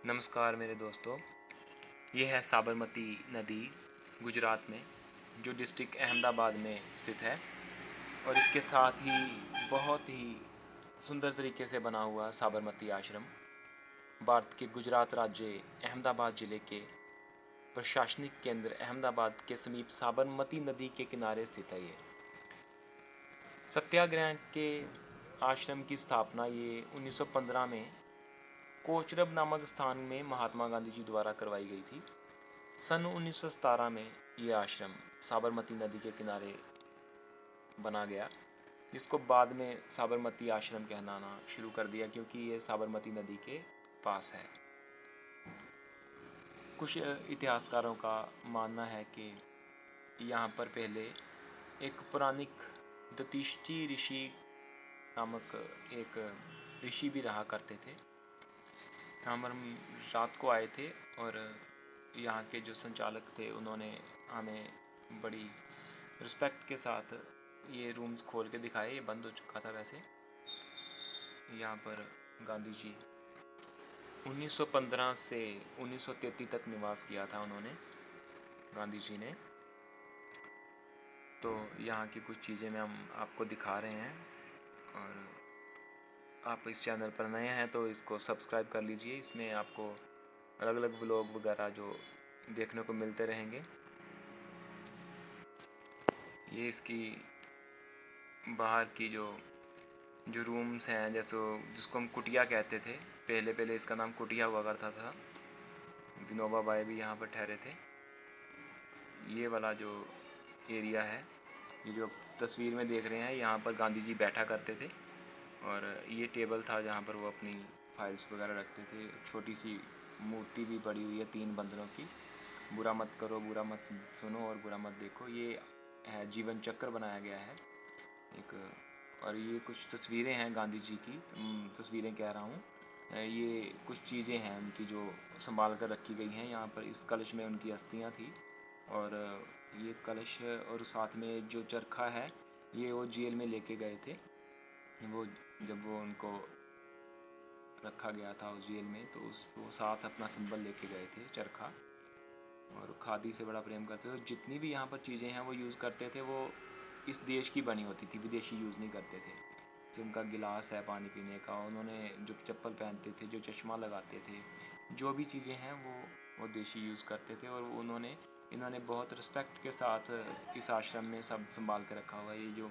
नमस्कार मेरे दोस्तों। ये है साबरमती नदी गुजरात में, जो डिस्ट्रिक्ट अहमदाबाद में स्थित है। और इसके साथ ही बहुत ही सुंदर तरीके से बना हुआ साबरमती आश्रम भारत के गुजरात राज्य अहमदाबाद ज़िले के प्रशासनिक केंद्र अहमदाबाद के समीप साबरमती नदी के किनारे स्थित है। ये सत्याग्रह के आश्रम की स्थापना ये 1915 में कोचरब नामक स्थान में महात्मा गांधी जी द्वारा करवाई गई थी। सन 1917 में ये आश्रम साबरमती नदी के किनारे बना गया, जिसको बाद में साबरमती आश्रम कहलाना शुरू कर दिया, क्योंकि ये साबरमती नदी के पास है। कुछ इतिहासकारों का मानना है कि यहाँ पर पहले एक पौराणिक दतीष्टि ऋषि नामक एक ऋषि भी रहा करते थे। यहाँ पर हम रात को आए थे और यहाँ के जो संचालक थे उन्होंने हमें बड़ी रिस्पेक्ट के साथ ये रूम्स खोल के दिखाए। ये बंद हो चुका था वैसे। यहाँ पर गांधी जी 1915 से 1933 तक निवास किया था उन्होंने, गांधी जी ने। तो यहाँ की कुछ चीज़ें हम आपको दिखा रहे हैं, और आप इस चैनल पर नए हैं तो इसको सब्सक्राइब कर लीजिए। इसमें आपको अलग अलग व्लॉग वगैरह जो देखने को मिलते रहेंगे। ये इसकी बाहर की जो रूम्स हैं, जैसे जिसको हम कुटिया कहते थे, पहले इसका नाम कुटिया हुआ करता था। विनोबा भाई भी यहाँ पर ठहरे थे। ये वाला जो एरिया है, ये जो तस्वीर में देख रहे हैं, यहाँ पर गांधी जी बैठा करते थे। और ये टेबल था जहाँ पर वो अपनी फाइल्स वगैरह रखते थे। छोटी सी मूर्ति भी पड़ी हुई है 3 बंदरों की। बुरा मत करो, बुरा मत सुनो और बुरा मत देखो, ये है जीवन चक्र बनाया गया है एक। और ये कुछ तस्वीरें हैं गांधी जी की, तस्वीरें कह रहा हूँ, ये कुछ चीज़ें हैं उनकी जो संभाल कर रखी गई हैं। यहाँ पर इस कलश में उनकी अस्थियाँ थी, और ये कलश और साथ में जो चरखा है ये वो जेल में लेके गए थे। वो जब वो उनको रखा गया था उस जेल में, तो वो साथ अपना सिंबल लेके गए थे, चरखा। और खादी से बड़ा प्रेम करते थे। तो जितनी भी यहाँ पर चीज़ें हैं वो यूज़ करते थे, वो इस देश की बनी होती थी, विदेशी यूज़ नहीं करते थे। जो उनका गिलास है पानी पीने का, उन्होंने जो चप्पल पहनते थे, जो चश्मा लगाते थे, जो भी चीज़ें हैं वो देशी यूज़ करते थे। और इन्होंने बहुत रिस्पेक्ट के साथ इस आश्रम में सब संभाल के रखा हुआ है। ये जो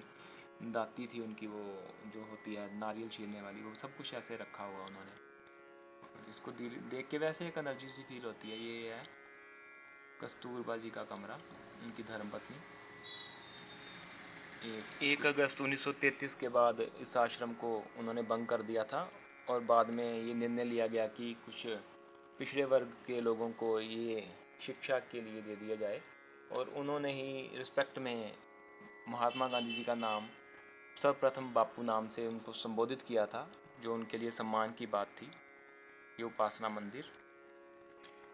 दाती थी उनकी, वो जो होती है नारियल छीलने वाली, वो सब कुछ ऐसे रखा हुआ उन्होंने। और इसको देख के वैसे एक एनर्जी सी फील होती है। ये है कस्तूरबा जी का कमरा, उनकी धर्मपत्नी। 1 अगस्त 1933 के बाद इस आश्रम को उन्होंने बंद कर दिया था, और बाद में ये निर्णय लिया गया कि कुछ पिछड़े वर्ग के लोगों को ये शिक्षा के लिए दे दिया जाए। और उन्होंने ही रिस्पेक्ट में महात्मा गांधी जी का नाम सर्वप्रथम बापू नाम से उनको संबोधित किया था, जो उनके लिए सम्मान की बात थी। ये उपासना मंदिर,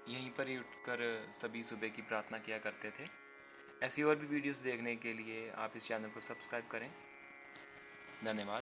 यहीं पर ही उठकर सभी सुबह की प्रार्थना किया करते थे। ऐसी और भी वीडियोस देखने के लिए आप इस चैनल को सब्सक्राइब करें। धन्यवाद।